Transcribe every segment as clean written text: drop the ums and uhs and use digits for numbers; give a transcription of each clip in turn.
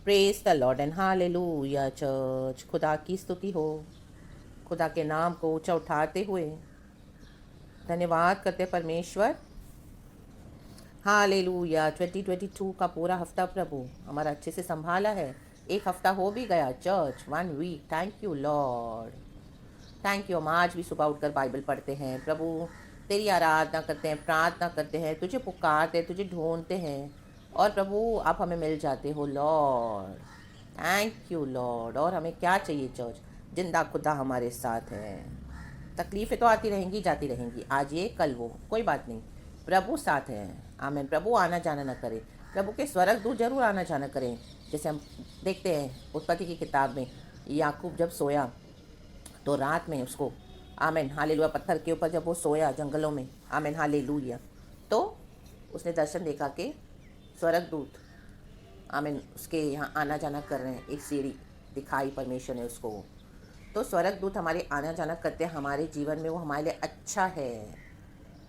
Praise the Lord and hallelujah church. खुदा की स्तुति हो। खुदा के नाम को ऊंचा उठाते हुए धन्यवाद करते परमेश्वर। हालेलुया। 2022 का पूरा हफ्ता प्रभु हमारा अच्छे से संभाला है। एक हफ्ता हो भी गया church, 1 week. Thank you lord, thank you. हम आज भी सुबह उठकर बाइबल पढ़ते हैं प्रभु, तेरी आराधना करते हैं, प्रार्थना करते हैं, तुझे पुकारते हैं, तुझे ढूंढते हैं और प्रभु आप हमें मिल जाते हो लॉर्ड। Thank you Lord. और हमें क्या चाहिए चर्च? जिंदा खुदा हमारे साथ है। तकलीफ़ें तो आती रहेंगी जाती रहेंगी, आज ये कल वो, कोई बात नहीं, प्रभु साथ हैं। आमीन। प्रभु आना जाना न करे, प्रभु के स्वर्ग दूत जरूर आना जाना करें। जैसे हम देखते हैं उत्पत्ति की किताब में, याकूब जब सोया तो रात में उसको, आमीन हालेलुया, पत्थर के ऊपर जब वो सोया जंगलों में, आमीन हालेलुया, तो उसने दर्शन देखा कि स्वर्गदूत, आमीन, उसके यहाँ आना जाना कर रहे हैं। एक सीढ़ी दिखाई परमेश्वर ने उसको। तो स्वर्गदूत हमारे आना जाना करते हैं हमारे जीवन में, वो हमारे लिए अच्छा है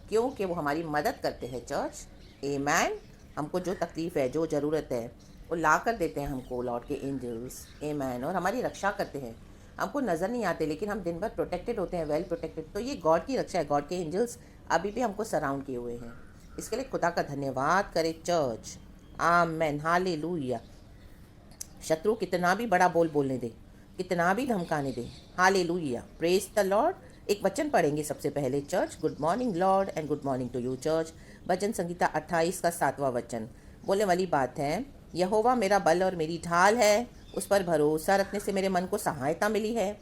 क्योंकि वो हमारी मदद करते हैं चर्च। आमीन। हमको जो तकलीफ़ है, जो ज़रूरत है, वो ला कर देते हैं हमको लॉर्ड के एंजल्स। आमीन। और हमारी रक्षा करते हैं। हमको नज़र नहीं आते लेकिन हम दिन भर प्रोटेक्टेड होते हैं, वेल प्रोटेक्टेड। तो ये गॉड की रक्षा है। गॉड के एंजल्स अभी भी हमको सराउंड किए हुए हैं। इसके लिए खुदा का धन्यवाद करे चर्च। Amen hallelujah. शत्रु कितना भी बड़ा बोलने दे, कितना भी धमकाने दे, हालेलुया, प्रेज द लॉर्ड। एक वचन पढ़ेंगे सबसे पहले church. Good morning Lord and good morning to you church. भजन संगीता 28 का 7वां वचन बोलने वाली बात है, यहोवा मेरा बल और मेरी ढाल है, उस पर भरोसा रखने से मेरे मन को सहायता मिली है,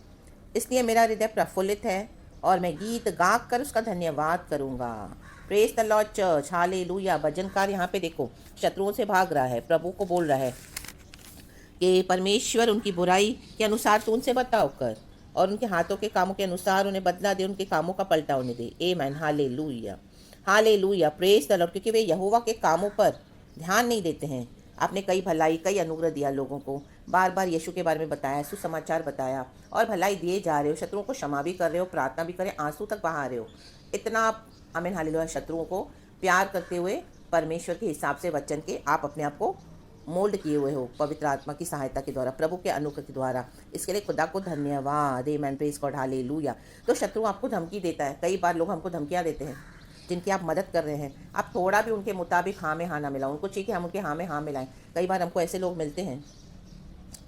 इसलिए मेरा हृदय प्रफुल्लित है और मैं गीत गा कर उसका धन्यवाद करूंगा। Praise the Lord church, hallelujah. भजनकार यहाँ पे देखो शत्रुओं से भाग रहा है, प्रभु को बोल रहा है कि परमेश्वर उनकी बुराई के अनुसार तू उनसे बर्ताव कर और उनके हाथों के कामों के अनुसार उन्हें बदला दे, उनके कामों का पलटा उन्हें दे। आमीन hallelujah, hallelujah, praise the Lord. क्योंकि वे यहोवा के कामों पर ध्यान नहीं देते हैं। आपने कई भलाई, कई अनुग्रह दिया लोगों को, बार बार यीशु के बारे में बताया, सुसमाचार बताया और भलाई दिए जा रहे हो, शत्रुओं को क्षमा भी कर रहे हो, प्रार्थना भी करें, आंसू तक बहा रहे हो। इतना आप, आमीन हालेलुया, शत्रुओं को प्यार करते हुए परमेश्वर के हिसाब से वचन के आप अपने आप को मोल्ड किए हुए हो पवित्र आत्मा की सहायता के द्वारा, प्रभु के अनुग्रह के द्वारा। इसके लिए खुदा को धन्यवाद। आमीन, प्रेज गॉड, हालेलुया। तो शत्रु आपको धमकी देता है। कई बार लोग हमको धमकियाँ देते हैं जिनकी आप मदद कर रहे हैं, आप थोड़ा भी उनके मुताबिक हाँ में हाँ ना मिलाओ, उनको चाहिए कि हम उनके हाँ में हाँ मिलाएं। कई बार हमको ऐसे लोग मिलते हैं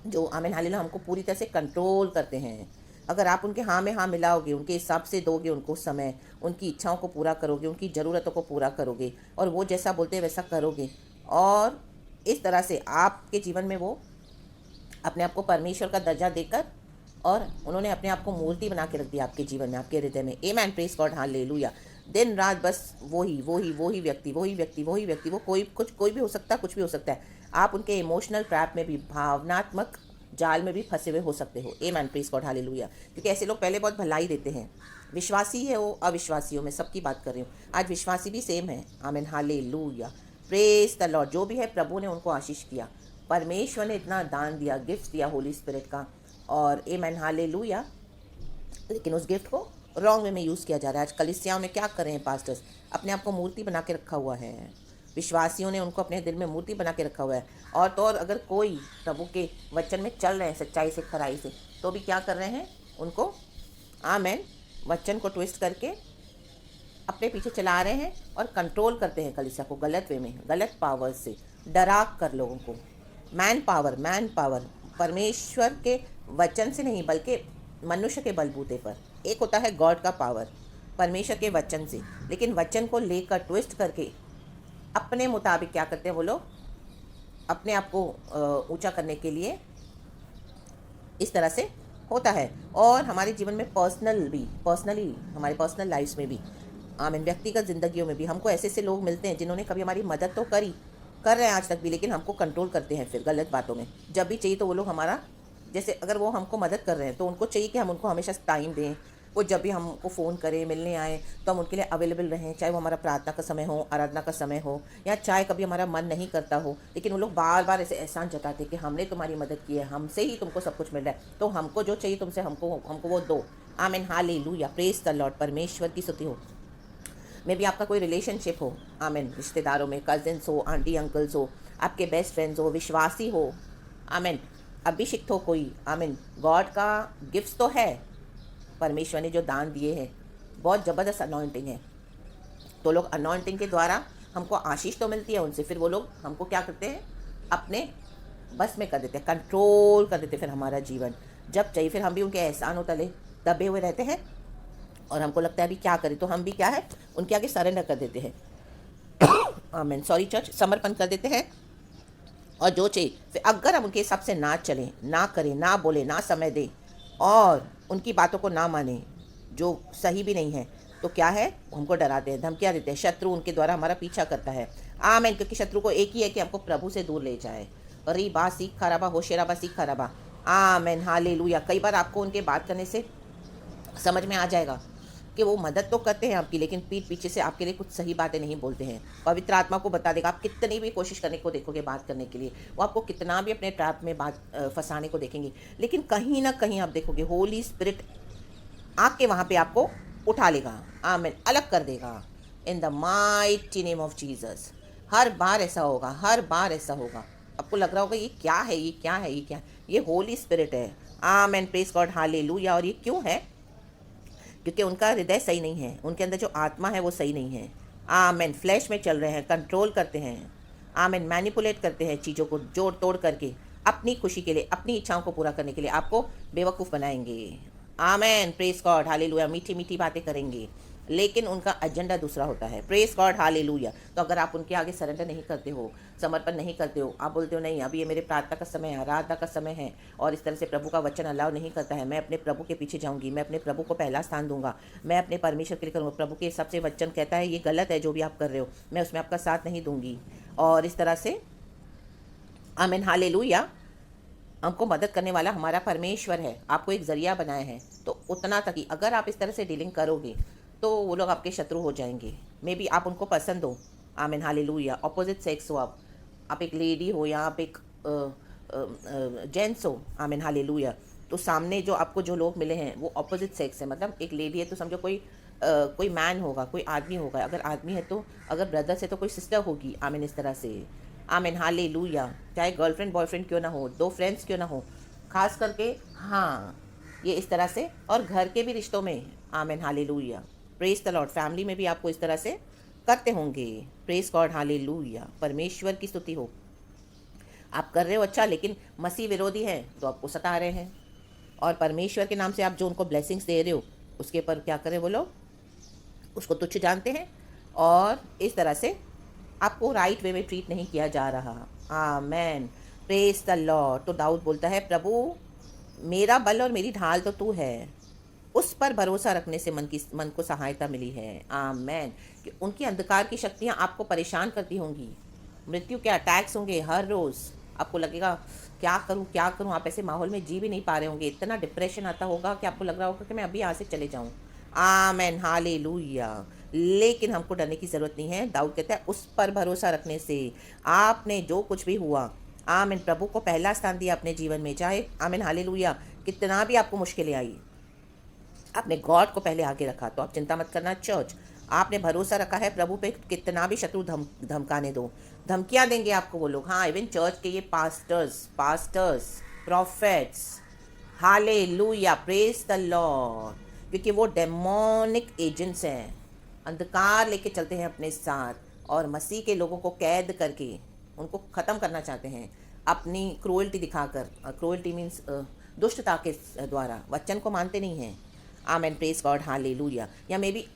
जो, आमीन हालेलुया, हमको पूरी तरह से कंट्रोल करते हैं। अगर आप उनके हाँ में हाँ मिलाओगे, उनके हिसाब से दोगे उनको समय, उनकी इच्छाओं को पूरा करोगे, उनकी ज़रूरतों को पूरा करोगे और वो जैसा बोलते हैं वैसा करोगे, और इस तरह से आपके जीवन में वो अपने आप को परमेश्वर का दर्जा देकर, और उन्होंने अपने आप को मूर्ति बना के रख दिया आपके जीवन में, आपके हृदय में। आमीन, प्रेज गॉड, हालेलुया। दिन रात बस वही व्यक्ति, वो कोई भी हो सकता है, कुछ भी हो सकता है। आप उनके इमोशनल ट्रैप में भी, भावनात्मक जाल में भी फंसे हुए हो सकते हो। आमीन, प्रेज गॉड, हालेलुया। क्योंकि ऐसे लोग पहले बहुत भलाई देते हैं, विश्वासी है वो, अविश्वासी हो, मैं सबकी बात कर रही हूँ। आज विश्वासी भी सेम है। आमीन हालेलुया, प्रेज द लॉर्ड। जो भी है प्रभु ने उनको आशीष किया, परमेश्वर ने इतना दान दिया, गिफ्ट दिया होली स्पिरिट का, और आमीन हालेलुया, लेकिन उस गिफ्ट को रॉन्ग वे में यूज़ किया जा रहा है। आज कलीसियाओं में क्या कर रहे हैं पास्टर्स? अपने आप को मूर्ति बना के रखा हुआ है। विश्वासियों ने उनको अपने दिल में मूर्ति बना के रखा हुआ है। और तो और अगर कोई प्रभु के वचन में चल रहे हैं सच्चाई से, खराई से, तो भी क्या कर रहे हैं? उनको, आमीन, वचन को ट्विस्ट करके अपने पीछे चला रहे हैं और कंट्रोल करते हैं कलीसिया को गलत वे में, गलत पावर से डरा कर लोगों को। मैन पावर परमेश्वर के वचन से नहीं बल्कि मनुष्य के बलबूते पर। एक होता है गॉड का पावर परमेश्वर के वचन से, लेकिन वचन को लेकर ट्विस्ट करके अपने मुताबिक क्या करते हैं वो लोग, अपने आप को ऊंचा करने के लिए इस तरह से होता है। और हमारे जीवन में पर्सनली हमारे पर्सनल लाइफ्स में भी, आमीन, व्यक्तिगत जिंदगियों में भी हमको ऐसे ऐसे लोग मिलते हैं जिन्होंने कभी हमारी मदद तो कर रहे हैं आज तक भी, लेकिन हमको कंट्रोल करते हैं फिर गलत बातों में। जब भी चाहिए तो वो लोग हमारा, जैसे अगर वो हमको मदद कर रहे हैं तो उनको चाहिए कि हम उनको हमेशा टाइम दें, वो जब भी हमको फ़ोन करें, मिलने आए तो हम उनके लिए अवेलेबल रहें, चाहे वो हमारा प्रार्थना का समय हो, आराधना का समय हो, या चाहे कभी हमारा मन नहीं करता हो, लेकिन वो लोग बार बार ऐसे एहसान जताते कि हमने तुम्हारी मदद की है, हमसे ही तुमको सब कुछ मिल रहा है, तो हमको जो चाहिए तुमसे हमको वो दो। आमीन हालेलुया, प्रेज द लॉर्ड, परमेश्वर की स्तुति हो। मे भी आपका कोई रिलेशनशिप हो, आमीन, रिश्तेदारों में, कजिन्स हो, आंटी अंकल्स हो, आपके बेस्ट फ्रेंड्स हो, विश्वासी हो, आमीन। अभिषिक्त हो कोई, आमीन। गॉड का गिफ्ट तो है, परमेश्वर ने जो दान दिए हैं, बहुत ज़बरदस्त अनॉइंटिंग है। तो लोग अनॉइंटिंग के द्वारा हमको आशीष तो मिलती है उनसे, फिर वो लोग हमको क्या करते हैं, अपने बस में कर देते हैं, कंट्रोल कर देते हैं फिर हमारा जीवन। जब चाहिए फिर हम भी उनके एहसानों तले दबे हुए रहते हैं और हमको लगता है अभी क्या करें, तो हम भी क्या है, उनके आगे सरेंडर कर देते हैं। आमीन, सॉरी चर्च, समर्पण कर देते हैं। और जो चाहिए फिर अगर हम उनके हिसाब से ना चलें, ना करें, ना बोले, ना समय दें और उनकी बातों को ना माने जो सही भी नहीं है, तो क्या है, वो हमको डराते हैं, धमकियाँ देते हैं। शत्रु उनके द्वारा हमारा पीछा करता है। आमीन, क्योंकि शत्रु को एक ही है कि हमको प्रभु से दूर ले जाए। री बा सीख खराबा होशेराबा सीख खराबा। आमीन, हालेलुया। कई बार आपको उनके बात करने से समझ में आ जाएगा कि वो मदद तो करते हैं आपकी, लेकिन पीठ पीछे से आपके लिए कुछ सही बातें नहीं बोलते हैं। पवित्र आत्मा को बता देगा, आप कितनी भी कोशिश करने को देखोगे बात करने के लिए, वो आपको कितना भी अपने ट्रैप में बात फंसाने को देखेंगे, लेकिन कहीं ना कहीं आप देखोगे होली स्पिरिट आके वहाँ पे आपको उठा लेगा। आमीन, अलग कर देगा in the mighty name of Jesus. हर बार ऐसा होगा, हर बार ऐसा होगा। आपको लग रहा होगा ये क्या है, ये क्या है, ये क्या है, ये होली स्पिरिट है। आमीन, प्रेज गॉड, हालेलुया। और ये क्यों है, क्योंकि उनका हृदय सही नहीं है, उनके अंदर जो आत्मा है वो सही नहीं है। आमीन, फ्लैश में चल रहे हैं, कंट्रोल करते हैं। आमीन, मैनिपुलेट करते हैं चीज़ों को जोड़ तोड़ करके अपनी खुशी के लिए, अपनी इच्छाओं को पूरा करने के लिए आपको बेवकूफ़ बनाएंगे। आमीन, प्रेज गॉड, हालेलुया। मीठी मीठी बातें करेंगे, लेकिन उनका एजेंडा दूसरा होता है। Praise God, hallelujah. तो अगर आप उनके आगे सरेंडर नहीं करते हो, समर्पण नहीं करते हो, आप बोलते हो नहीं अभी ये मेरे प्रार्थना का समय है, आराधना का समय है, और इस तरह से प्रभु का वचन अलाउ नहीं करता है, मैं अपने प्रभु के पीछे जाऊंगी, मैं अपने प्रभु को पहला स्थान दूंगा, मैं अपने परमेश्वर के लिए करूँगा, प्रभु के हिसाब से वचन कहता है ये गलत है जो भी आप कर रहे हो, मैं उसमें आपका साथ नहीं दूंगी, और इस तरह से। आमीन, हालेलुया। हमको मदद करने वाला हमारा परमेश्वर है, आपको एक जरिया बनाया है, तो उतना तक ही अगर आप इस तरह से डीलिंग करोगे तो वो लोग आपके शत्रु हो जाएंगे। मे बी आप उनको पसंद हो, आमीन, हालेलुया, अपोजिट सेक्स हो, आप एक लेडी हो या आप एक जेंट्स हो, आमीन, हालेलुया, तो सामने जो आपको जो लोग मिले हैं वो अपोजिट सेक्स है, मतलब एक लेडी है तो समझो कोई मैन होगा, कोई आदमी होगा, अगर आदमी है तो, अगर ब्रदर्स है तो कोई सिस्टर होगी। आमीन, इस तरह से। आमीन, हालेलुया। चाहे गर्लफ्रेंड बॉयफ्रेंड क्यों ना हो, दो फ्रेंड्स क्यों ना हो, खास करके हाँ ये इस तरह से, और घर के भी रिश्तों में। आमीन, hallelujah, praise the Lord. Family में भी आपको इस तरह से करते होंगे। प्रेज गॉड, हालेलुया, परमेश्वर की स्तुति हो। आप कर रहे हो अच्छा, लेकिन मसीह विरोधी हैं तो आपको सता रहे हैं, और परमेश्वर के नाम से आप जो उनको ब्लेसिंग्स दे रहे हो उसके पर क्या करें वो लोग, उसको तुच्छ जानते हैं, और इस तरह से आपको राइट वे में ट्रीट नहीं किया जा रहा। आमेन, प्रेज द लॉर्ड। तो दाऊद बोलता है, प्रभु मेरा बल और मेरी ढाल तो तू है, उस पर भरोसा रखने से मन को सहायता मिली है। आमेन। कि उनकी अंधकार की शक्तियाँ आपको परेशान करती होंगी, मृत्यु के अटैक्स होंगे हर रोज़, आपको लगेगा क्या करूं क्या करूं, आप ऐसे माहौल में जी भी नहीं पा रहे होंगे, इतना डिप्रेशन आता होगा कि आपको लग रहा होगा कि मैं अभी यहाँ से चले जाऊं। आमेन, हालेलुया। लेकिन हमको डरने की ज़रूरत नहीं है। दाऊद कहता है उस पर भरोसा रखने से, आपने जो कुछ भी हुआ, आमेन, प्रभु को पहला स्थान दिया अपने जीवन में, चाहे आमेन, हालेलुया, कितना भी आपको मुश्किलें आई, आपने गॉड को पहले आगे रखा, तो आप चिंता मत करना चर्च। आपने भरोसा रखा है प्रभु पे, कितना भी शत्रु धमकाने दो, धमकियां देंगे आपको वो लोग। हाँ, इवन चर्च के ये pastors prophets, hallelujah, praise the Lord, क्योंकि वो डेमोनिक एजेंट्स हैं, अंधकार लेके चलते हैं अपने साथ, और मसीह के लोगों को कैद करके उनको ख़त्म करना चाहते हैं अपनी क्रूअल्टी दिखाकर। क्रूअल्टी मीन्स दुष्टता के द्वारा, वचन को मानते नहीं हैं। आमेन, प्रेज गॉड, हालेलुया। या मे बी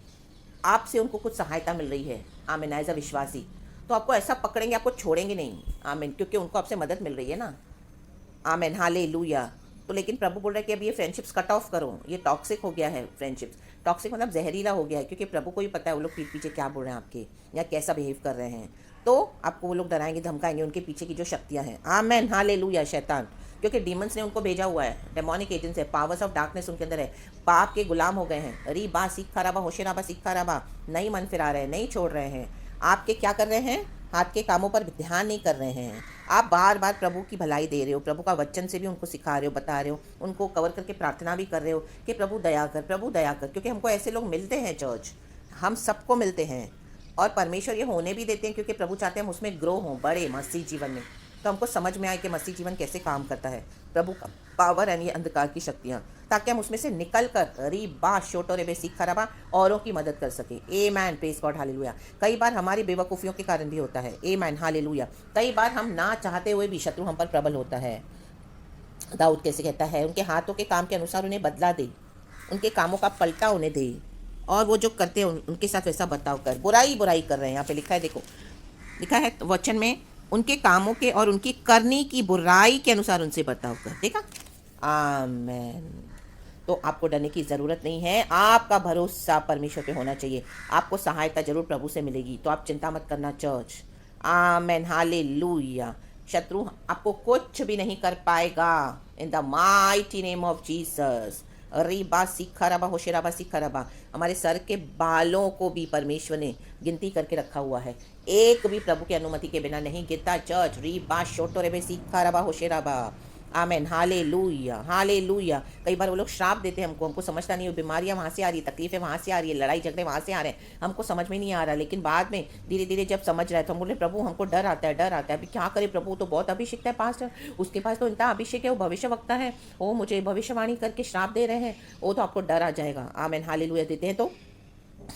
आपसे उनको कुछ सहायता मिल रही है, आमेन, एज अ विश्वासी, तो आपको ऐसा पकड़ेंगे, आपको छोड़ेंगे नहीं। आमेन, क्योंकि उनको आपसे मदद मिल रही है ना। आमेन, हालेलुया। तो लेकिन प्रभु बोल रहे हैं कि अब ये फ्रेंडशिप्स कट ऑफ करो, ये टॉक्सिक हो गया है फ्रेंडशिप्स। टॉक्सिक मतलब जहरीला हो गया है, क्योंकि प्रभु को ही पता है वो लोग पीठ पीछे क्या बोल रहे हैं आपके, या कैसा बिहेव कर रहे हैं, तो आपको वो लोग डराएंगे, धमकाएंगे, उनके पीछे की जो शक्तियाँ हैं। आमेन, हालेलुया। शैतान, क्योंकि डीमंस ने उनको भेजा हुआ है, डेमोनिक एजेंट्स है, पावर्स ऑफ डार्कनेस उनके अंदर है, पाप के गुलाम हो गए हैं। री बा सीख खराबा होशेराबा सीख खराबा, नहीं मन फिरा रहे हैं, नहीं छोड़ रहे हैं, आपके क्या कर रहे हैं, हाथ के कामों पर ध्यान नहीं कर रहे हैं। आप बार बार प्रभु की भलाई दे रहे हो, प्रभु का वचन से भी उनको सिखा रहे हो, बता रहे हो, उनको कवर करके प्रार्थना भी कर रहे हो कि प्रभु दया कर, प्रभु दया कर, क्योंकि हमको ऐसे लोग मिलते हैं चर्च, हम सबको मिलते हैं, और परमेश्वर ये होने भी देते हैं, क्योंकि प्रभु चाहते हैं हम उसमें ग्रो हों, बड़े मसीह जीवन में। तो हमको समझ में आए कि मसीह जीवन कैसे काम करता है, प्रभु का पावर एंड ये अंधकार की शक्तियाँ, ताकि हम उसमें से निकल कर री बा शोटो रे बे सीखा रबा औरों की मदद कर सके। A man praise God hallelujah. कई बार हमारी बेवकूफ़ियों के कारण भी होता है। A man hallelujah. कई बार हम ना चाहते हुए भी शत्रु हम पर प्रबल होता है। दाऊद कैसे कहता है, उनके हाथों के काम के अनुसार उन्हें बदला दे, उनके कामों का पलटा उन्हें दे, और वो जो करते हैं उनके साथ वैसा बर्ताव कर। बुराई बुराई कर रहे हैं, यहाँ पे लिखा है, देखो लिखा है वचन में, उनके कामों के और उनकी करनी की बुराई के अनुसार उनसे बर्ताव कर। देखा, आमेन। तो आपको डरने की ज़रूरत नहीं है, आपका भरोसा परमेश्वर पे होना चाहिए। आपको सहायता जरूर प्रभु से मिलेगी, तो आप चिंता मत करना चर्च। Amen hallelujah. शत्रु आपको कुछ भी नहीं कर पाएगा, इन the mighty name of Jesus. रीबा सीखा रबा होशेराबा सीखा रबा। हमारे सर के बालों को भी परमेश्वर ने गिनती करके रखा हुआ है, एक भी प्रभु की अनुमति के बिना नहीं गिरता चर्च। रीबा शोटो रे बे सीखा रबा होशेराबा। Amen hallelujah hallelujah. कई बार वो लोग श्राप देते हैं हमको समझता नहीं है, बीमारियां वहाँ से आ रही है, तकलीफें वहाँ से आ रही है, लड़ाई झगड़े वहाँ से आ रहे हैं, हमको समझ में नहीं आ रहा। लेकिन बाद में धीरे धीरे जब समझ रहे हैं तो हम बोले प्रभु हमको डर आता है, डर आता है, अभी क्या करे प्रभु, तो बहुत अभिषेक है पास्टर, उसके पास तो इतना अभिषेक है, वो भविष्य वक्ता है, वो मुझे भविष्यवाणी करके श्राप दे रहे हैं, वो तो आपको डर आ जाएगा। आमेन हालेलुया देते हैं तो,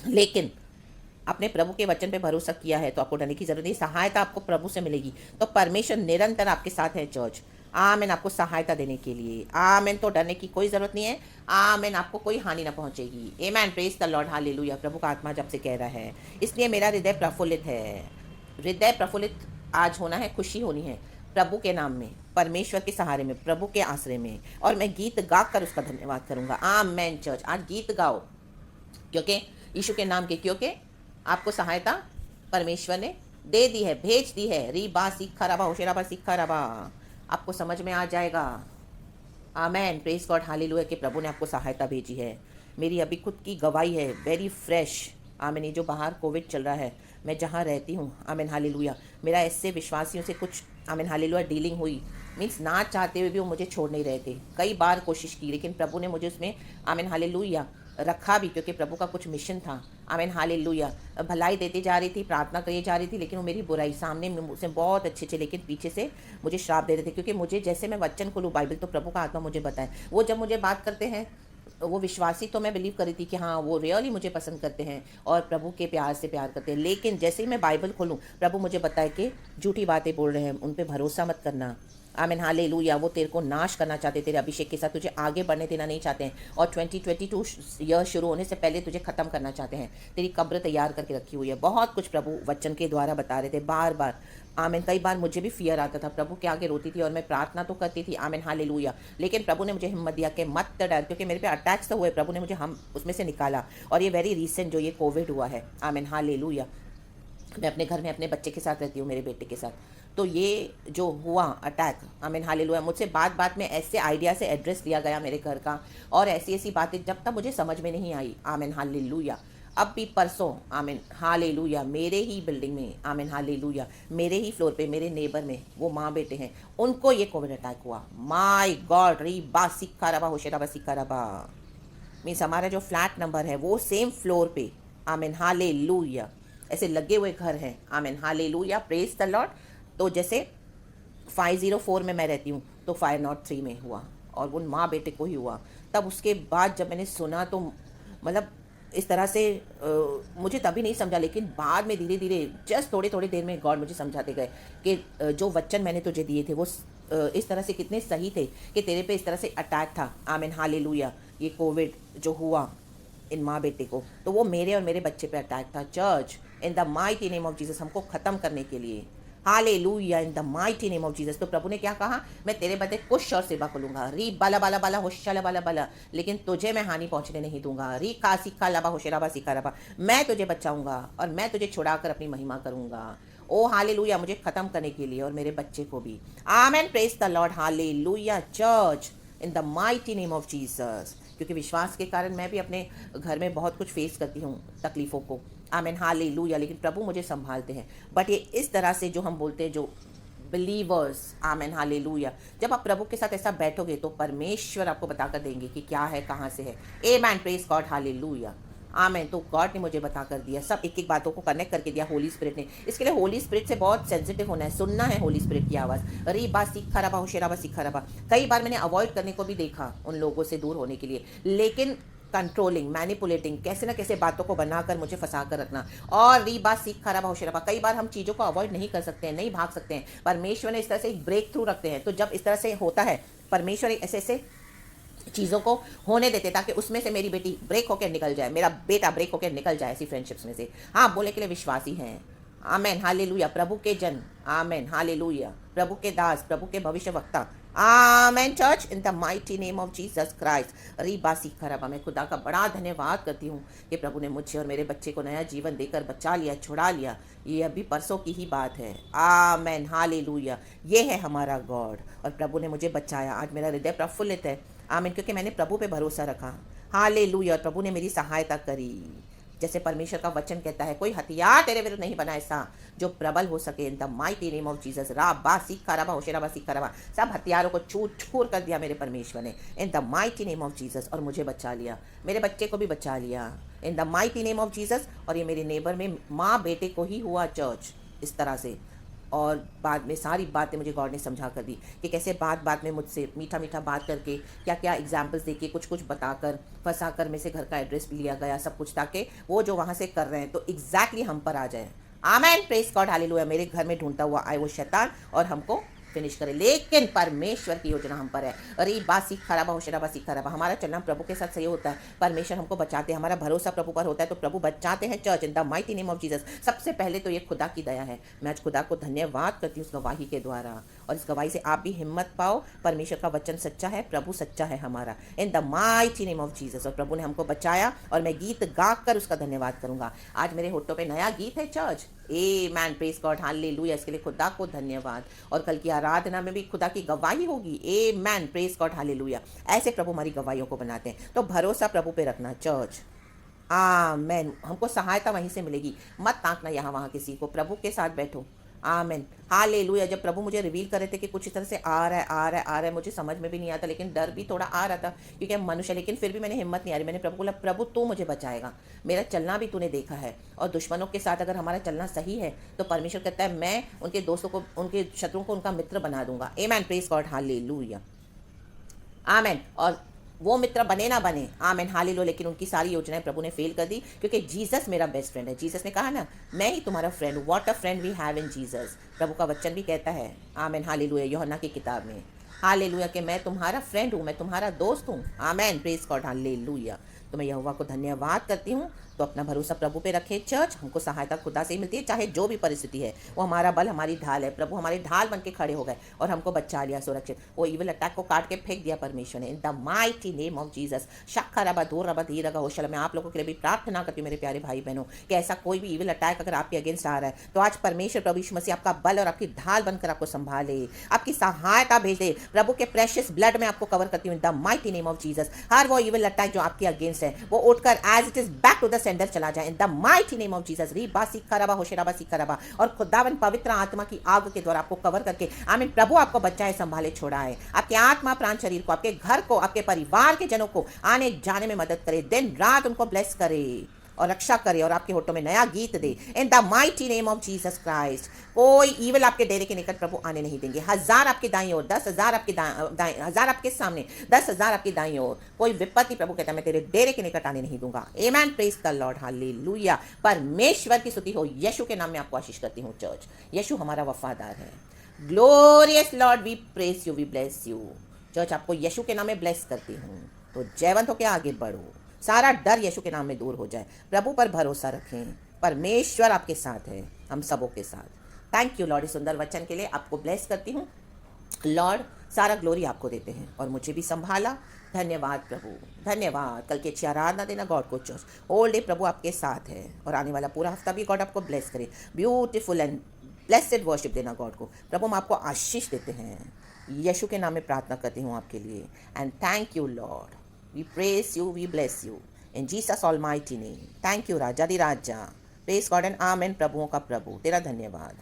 लेकिन अपने प्रभु के वचन पे भरोसा किया है तो आपको डरने की जरूरत नहीं, सहायता आपको प्रभु से मिलेगी। तो परमेश्वर निरंतर आपके साथ है चर्च। आमेन, आपको सहायता देने के लिए। आमेन, तो डरने की कोई ज़रूरत नहीं है। आमेन, आपको कोई हानि ना पहुंचेगी। आमेन, प्रेज द लॉर्ड हालेलुया। प्रभु का आत्मा जब से कह रहा है, इसलिए मेरा हृदय प्रफुल्लित है। हृदय प्रफुल्लित आज होना है, खुशी होनी है प्रभु के नाम में, परमेश्वर के सहारे में, प्रभु के आश्रय में, और मैं गीत गा कर उसका धन्यवाद करूंगा। आमेन चर्च, आज गीत गाओ, क्योंकि यीशु के नाम के, क्योंकि आपको सहायता परमेश्वर ने दे दी है, भेज दी है। री बा सीखा रबा होशेराबा सीखा रबा, आपको समझ में आ जाएगा। आमेन, प्रेज गॉड हालेलुया कि प्रभु ने आपको सहायता भेजी है। मेरी अभी खुद की गवाही है, वेरी फ्रेश। आमेन, ये जो बाहर कोविड चल रहा है, मैं जहाँ रहती हूँ, आमेन हालेलुया, मेरा ऐसे विश्वासियों से कुछ आमेन हालेलुया डीलिंग हुई, मीन्स ना चाहते हुए भी वो मुझे छोड़ नहीं रहे थे। कई बार कोशिश की, लेकिन प्रभु ने मुझे उसमें आमेन हालेलुया रखा भी, क्योंकि प्रभु का कुछ मिशन था। Amen hallelujah. भलाई देती जा रही थी, प्रार्थना करी जा रही थी, लेकिन वो मेरी बुराई, सामने मुझसे बहुत अच्छे थे लेकिन पीछे से मुझे श्राप दे रहे थे। क्योंकि मुझे, जैसे मैं वचन खोलूँ बाइबल, तो प्रभु का आत्मा मुझे बताए, वो जब मुझे बात करते हैं, वो विश्वासी, तो मैं बिलीव करी थी कि हाँ वो रियली मुझे पसंद करते हैं और प्रभु के प्यार से प्यार करते हैं। लेकिन जैसे ही मैं बाइबल खोलूँ, प्रभु मुझे बताए कि झूठी बातें बोल रहे हैं, उन पर भरोसा मत करना। आमीन हालेलुया। वो तेरे को नाश करना चाहते, तेरे अभिषेक के साथ तुझे आगे बढ़ने देना नहीं चाहते हैं, और 2022 ईयर शुरू होने से पहले तुझे ख़त्म करना चाहते हैं। तेरी कब्र तैयार करके रखी हुई है। बहुत कुछ प्रभु वचन के द्वारा बता रहे थे बार बार। आमीन। कई बार मुझे भी फियर आता था, प्रभु के आगे रोती थी और मैं प्रार्थना तो करती थी, आमीन हालेलुया, लेकिन प्रभु ने मुझे हिम्मत दिया कि मत डर, क्योंकि मेरे पे अटैक्स तो हुए, प्रभु ने मुझे हम उसमें से निकाला। और ये वेरी रिसेंट जो ये कोविड हुआ है, आमीन हालेलुया, मैं अपने घर में अपने बच्चे के साथ रहती हूँ, मेरे बेटे के साथ, तो ये जो हुआ अटैक, आमीन हालेलुया, मुझसे बात बात में ऐसे आइडिया से एड्रेस लिया गया मेरे घर का, और ऐसी ऐसी बातें जब तक मुझे समझ में नहीं आई। आमीन हालेलुया। अब भी परसों, आमीन हालेलुया, मेरे ही बिल्डिंग में, आमीन हालेलुया, मेरे ही फ्लोर पे, मेरे नेबर में वो माँ बेटे हैं, उनको ये कोविड अटैक हुआ। माय गॉड, री बा सिक्का रबा होशेराबा सिक्का रबा, मीन्स हमारा जो फ्लैट नंबर है वो सेम फ्लोर पे, आमीन हालेलुया, ऐसे लगे हुए घर हैं, आमीन हालेलुया, प्रेज द लॉर्ड। तो जैसे 504 में मैं रहती हूँ, तो 503 में हुआ, और वो माँ बेटे को ही हुआ। तब उसके बाद जब मैंने सुना तो मतलब इस तरह से मुझे तभी नहीं समझा, लेकिन बाद में धीरे धीरे जस्ट थोड़ी थोड़ी देर में गॉड मुझे समझाते गए कि जो वचन मैंने तुझे दिए थे वो इस तरह से कितने सही थे कि तेरे पे इस तरह से अटैक था। आमीन हालेलुया। ये कोविड जो हुआ इन माँ बेटे को, तो वो मेरे और मेरे बच्चे पे अटैक था। Church, in the mighty name of Jesus, हमको ख़त्म करने के लिए, hallelujah, in the mighty name of Jesus. तो प्रभु ने क्या कहा, मैं तेरे बदले कुछ और सेवा खोलूंगा, री बाला बाला बाला होशाला बाला बाला, लेकिन तुझे मैं हानि पहुंचने नहीं दूंगा, री का सिक्का लबा होशेराबा सिक्का रबा, मैं तुझे बचाऊंगा और मैं तुझे छुड़ाकर अपनी महिमा करूंगा। ओ हालेलुया, मुझे ख़त्म करने के लिए और मेरे बच्चे को भी। Amen, praise the Lord, hallelujah church, in the mighty name of Jesus. क्योंकि विश्वास के कारण मैं भी अपने घर में बहुत कुछ फेस करती हूँ, तकलीफ़ों को, आमीन हालेलुया, लेकिन प्रभु मुझे संभालते हैं। बट ये इस तरह से जो हम बोलते हैं, जो बिलीवर्स, आमीन हालेलुया, जब आप प्रभु के साथ ऐसा बैठोगे तो परमेश्वर आपको बताकर देंगे कि क्या है, कहाँ से है। आमेन, प्रेज गॉड, हालेलुया, आमेन। तो गॉड ने मुझे बता कर दिया, सब एक एक बातों को कनेक्ट करके दिया होली स्पिरिट ने। इसके लिए होली स्पिरिट से बहुत सेंसिटिव होना है, सुनना है होली स्पिरिट की आवाज़। री बा सीखा रबा होशेराबा सीखा रबा। कई बार मैंने अवॉइड करने को भी देखा उन लोगों से दूर होने के लिए, लेकिन कंट्रोलिंग, मैनिपुलेटिंग, कैसे ना कैसे बातों को बनाकर मुझे फंसा कर रखना। और री बात सीख खराब होशराबा। कई बार हम चीज़ों को अवॉइड नहीं कर सकते हैं, नहीं भाग सकते हैं, परमेश्वर ने इस तरह से एक ब्रेक थ्रू रखते हैं। तो जब इस तरह से होता है, परमेश्वर ऐसे ऐसे चीज़ों को होने देते ताकि उसमें से मेरी बेटी ब्रेक होकर निकल जाए, मेरा बेटा ब्रेक होकर निकल जाए ऐसी फ्रेंडशिप्स में से। हाँ, बोलने के लिए विश्वासी हैं। आमेन, हालेलुया। प्रभु के जन, आमेन, हालेलुया। प्रभु के दास, प्रभु के भविष्यवक्ता, amen church, in the mighty name of Jesus Christ. रीबासी खराबा। मैं खुदा का बड़ा धन्यवाद करती हूँ कि प्रभु ने मुझे और मेरे बच्चे को नया जीवन देकर बचा लिया, छुड़ा लिया। ये अभी परसों की ही बात है। आमेन, हालेलुया। ये है हमारा गॉड, और प्रभु ने मुझे बचाया। आज मेरा हृदय प्रफुल्लित है, आमीन, क्योंकि मैंने प्रभु पे भरोसा रखा। हालेलुया। और प्रभु ने मेरी सहायता करी। जैसे परमेश्वर का वचन कहता है, कोई हथियार तेरे विरुद्ध नहीं बना ऐसा जो प्रबल हो सके। In the mighty name of Jesus. राबा सीखा रबा होशेराबा सीखा रबा। सब हथियारों को छूर कर दिया मेरे परमेश्वर ने, in the mighty name of Jesus. और मुझे बचा लिया, मेरे बच्चे को भी बचा लिया, इन the mighty name of Jesus. और ये मेरे नेबर में माँ बेटे को ही हुआ चर्च इस तरह से। और बाद में सारी बातें मुझे गॉड ने समझा कर दी कि कैसे बात में मुझसे मीठा मीठा बात करके, क्या क्या एग्जाम्पल्स देके, कुछ कुछ बताकर, फंसा कर मेरे से घर का एड्रेस भी लिया गया, सब कुछ, ताकि वो जो वहाँ से कर रहे हैं तो एग्जैक्टली हम पर आ जाए। आमेन, प्रेज गॉड, हालेलुया। मेरे घर में ढूंढता हुआ आए वो शैतान और हमको फिनिश करे। लेकिन परमेश्वर की योजना हम पर है। अरे बासी खराबा होशराबा सी खराबा। हमारा चलना प्रभु के साथ सही होता है, परमेश्वर हमको बचाते हैं, हमारा भरोसा प्रभु पर होता है तो प्रभु बचाते हैं church, in the mighty name of Jesus. सबसे पहले तो ये खुदा की दया है। मैं आज खुदा को धन्यवाद करती हूँ उस गवाही के द्वारा, और इस गवाही से आप भी हिम्मत पाओ। परमेश्वर का वचन सच्चा है, प्रभु सच्चा है हमारा, इन the mighty name of Jesus. और प्रभु ने हमको बचाया, और मैं गीत गा कर उसका धन्यवाद करूंगा। आज मेरे होठों पे नया गीत है church. A man, praise God, hallelujah. इसके लिए खुदा को धन्यवाद। और कल की आराधना में भी खुदा की गवाही होगी। A man, praise God, hallelujah. ऐसे प्रभु हमारी गवाहियों को बनाते हैं, तो भरोसा प्रभु पे रखना चर्च। आमेन। हमको सहायता वहीं से मिलेगी, मत ताकना यहाँ वहाँ किसी को, प्रभु के साथ बैठो। आमेन, हालेलुया। जब प्रभु मुझे रिवील कर रहे थे कि कुछ इस तरह से आ रहा है, मुझे समझ में भी नहीं आता, लेकिन डर भी थोड़ा आ रहा था क्योंकि हम मनुष्य, लेकिन फिर भी मैंने हिम्मत नहीं आ रही। मैंने प्रभु को बोला, प्रभु तू मुझे बचाएगा, मेरा चलना भी तूने देखा है, और दुश्मनों के साथ अगर हमारा चलना सही है तो परमेश्वर कहता है मैं उनके दोस्तों को, उनके शत्रुओं को उनका मित्र बना दूंगा। आमेन, प्रेज गॉड, हालेलुया। आमेन। और वो मित्र बने ना बने, आमेन, हालेलुया, लेकिन उनकी सारी योजनाएं प्रभु ने फेल कर दी, क्योंकि जीसस मेरा बेस्ट फ्रेंड है। जीसस ने कहा ना, मैं ही तुम्हारा फ्रेंड हूँ। What a friend we have in Jesus. प्रभु का वचन भी कहता है, आमेन, हालेलुया, यूहन्ना की किताब में, हालेलुया, कि मैं तुम्हारा फ्रेंड हूँ, मैं तुम्हारा दोस्त हूँ। आमेन, प्रेज गॉड, हालेलुया। तो मैं यहोवा को धन्यवाद करती हूँ। तो अपना भरोसा प्रभु पे रखें चर्च। हमको सहायता खुदा से ही मिलती है, चाहे जो भी परिस्थिति है। वो हमारा बल, हमारी ढाल है। प्रभु हमारी ढाल बन के खड़े हो गए और हमको बचा लिया, सुरक्षित। वो इविल अटैक को काट के फेंक दिया परमेश्वर ने, in the mighty name of Jesus. शक्खा रबा धूर रबा धीर रगा होशल। मैं आप लोगों के लिए भी प्रार्थना करती हूँ मेरे प्यारे भाई बहनों, कि ऐसा कोई भी इविल अटैक अगर आपके अगेंस्ट आ रहा है तो आज परमेश्वर प्रभु यीशु मसीह आपका बल और आपकी ढाल बनकर आपको संभाले, आपकी सहायता भेज दे। प्रभु के प्रेशियस ब्लड में आपको कवर करती हूँ, in the mighty name of Jesus. हर वो इविल अटैक जो आपके अगेंस्ट है वो उठकर as it is back to the sender चला जाए, in the mighty name of Jesus. रीबा सीखा होशराबा सीखा। और खुदावन पवित्र आत्मा की आग के द्वारा आपको कवर करके, आमीन, प्रभु आपको बचाए, संभाले, छोड़ाए, आपके आत्मा प्राण शरीर को, आपके घर को, आपके परिवार के जनों को आने जाने में मदद करे, दिन रात उनको ब्लेस करे और रक्षा करे, और आपके होठों में नया गीत दे, in the mighty name of Jesus Christ. कोई ईवल आपके डेरे के निकट प्रभु आने नहीं देंगे। 1000 आपके दाईं ओर, 10,000 आपके 1000 आपके सामने, 10,000 आपकी दाईं ओर। कोई विपत्ति प्रभु कहता है मैं तेरे डेरे के निकट आने नहीं दूंगा। आमेन, प्रेज द लॉर्ड, हालेलुया। परमेश्वर की स्तुति हो। यीशु के नाम में आपको आशीष करती हूँ चर्च। यीशु हमारा वफादार है। Glorious lord, we praise you, we bless you. Church आपको यीशु के नाम में ब्लेस करती हूँ। तो जयवंत होकर आगे बढ़ो, सारा डर यीशु के नाम में दूर हो जाए। प्रभु पर भरोसा रखें, परमेश्वर आपके साथ है, हम सबों के साथ। थैंक यू लॉर्ड, इस सुंदर वचन के लिए आपको ब्लेस करती हूँ लॉर्ड। सारा ग्लोरी आपको देते हैं, और मुझे भी संभाला। धन्यवाद प्रभु, धन्यवाद। कल की अच्छी आराधना देना गॉड को चर्च। होल डे प्रभु आपके साथ है, और आने वाला पूरा हफ्ता भी गॉड आपको ब्लेस करे। ब्यूटीफुल एंड ब्लेस्ड वर्शिप देना गॉड को। प्रभु हम आपको आशीष देते हैं, यीशु के नाम में प्रार्थना करती हूँ आपके लिए। And thank you Lord, we praise you, we bless you in Jesus almighty name. Thank you Raja the Raja, praise God and amen। प्रभुओं का प्रभु, तेरा धन्यवाद।